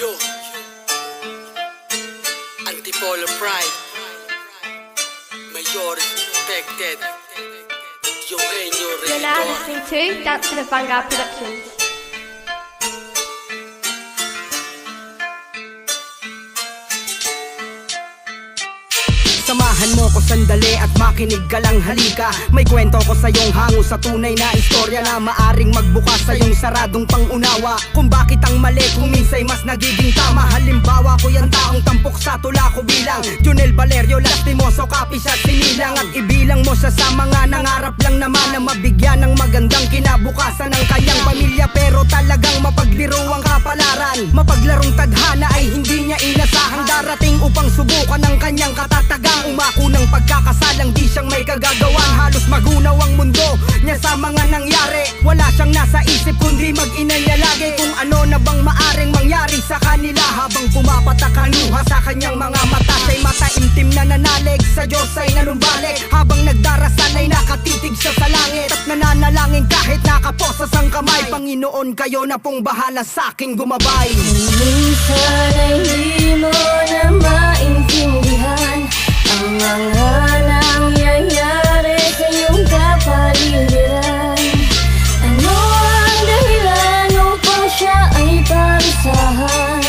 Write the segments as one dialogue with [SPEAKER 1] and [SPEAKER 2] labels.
[SPEAKER 1] Yo, Antipolo Pride, Mayor Respected, Eugenio
[SPEAKER 2] You're now
[SPEAKER 1] Redor.
[SPEAKER 2] listening to Dance to the Vanguard Productions.
[SPEAKER 3] Samahan mo ko sandali at makinig ka lang, halika. May kwento ko sa iyong hango sa tunay na istorya na maaring magbukas sa iyong saradong pangunawa kung bakit ang mali kung minsay mas nagiging tama. Halimbawa ko yan taong tampok sa tula ko bilang Junel Valerio Lastimoso, Kapis at sinilang. At ibilang mo siya sa mga nangarap lang naman na mabigyan ng magandang kinabukasan ng kanyang pamilya. Pero talagang mapagliro ang kapalaran, mapaglarong tadhana ay hindi niya inasahang darating upang subukan ng kanyang katatagang. Umako ng pagkakasalang di siyang may kagagawan. Halos magunaw ang mundo niya sa mga nangyari. Wala siyang nasa isip kundi mag-ina niya lagi kung ano na bang maaring mangyari sa kanila. Habang pumapatak ang luha sa kanyang mga mata, siya'y mataimtim na nanalig, sa Diyos ay nanumbalik. Habang nagdarasal ay nakatitig siya sa langit at nananalangin kahit nakaposas ang kamay. Panginoon, kayo na pong bahala sa aking gumabay.
[SPEAKER 4] Minsan ay di mo na maintindihan ang mga nangyayari sa iyong kapaligiran. Ano ang dahilan upang siya ay parusahan?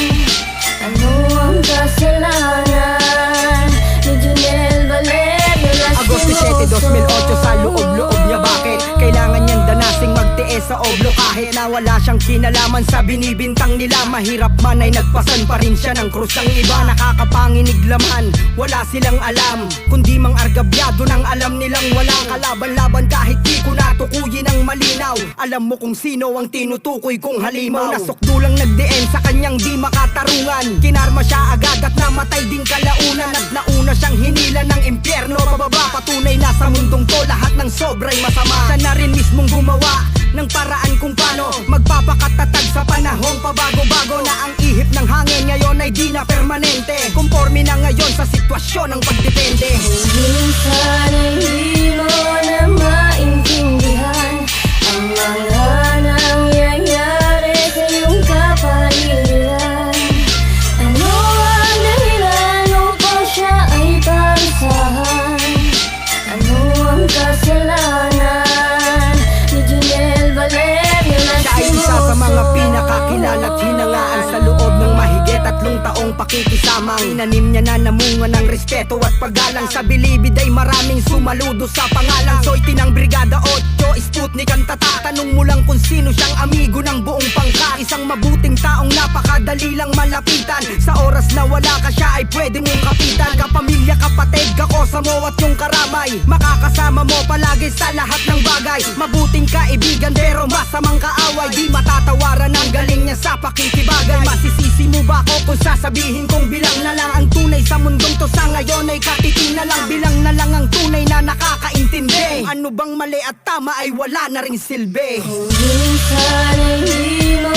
[SPEAKER 4] Ano ang kasalanan ni Junel Valerio
[SPEAKER 3] Agosto 7, 2008 sa loob-loob niya. Bakit kailangan niyang danasing magtiis sa oblo kahit na wala siyang kinalaman sa binibintang nila? Mahirap man ay nagpasan pa rin siya ng krus ng iba. Nakakapanginig laman, wala silang alam kundi mang argabyado ng alam nilang walang kalaban-laban. Kahit di ko natukuyin ng malinaw, alam mo kung sino ang tinutukoy kong halimaw. Nasukdulang nagdeen sa kanyang di makatarungan, kinarma siya agad at namatay din kalaunan. At nauna siyang hinila ng impyerno pababa. Patunay na sa mundong to lahat ng sobra'y masama. Siya na rin mismong gumawa ng paraan kung paano magpapakatatag sa panahong pabago-bago na ang ihip ng hangin ngayon ay di na permanente. Kumporme na ngayon sa sitwasyon ng pagdepende.
[SPEAKER 4] Minsan ay di mo na maintindihan ang mga nangyayari sa iyong kapaligiran. Ano ang dahilan upang siya ay parusahan? Ano ang kasalanan ni Junel Valerio
[SPEAKER 3] Siya ay isa sa mga pinakakilala at hinangaan sa loob ng mahigit 3 taong pakikisama. Inanim niya na namunga ng respeto at paggalang. Sa bilibid ay maraming sumaludo sa pangalang Soy Tinang Brigada 8, Sputnik ang tatatanong mo lang kung sino siyang amigo ng buong pangkat. Isang mabuting taong napakadali lang malapitan. Sa oras na wala ka siya ay pwede mong kapitan. Kapamilya, kapatid, kakosa mo at yung karamay, makakasama mo palagi sa lahat ng bagay. Mabuting kaibigan pero masamang kaaway, di matatawaran ang galing niya sa pakikibagay. Masisisi mo ba ako kung sasabihin kong bilang na lang ang tunay sa mundong to? Sa ngayon ay katiting na lang, bilang na lang ang tunay na nakakaintindi. Ano bang mali at tama ay wala na ring silbi.
[SPEAKER 4] Minsan ay di mo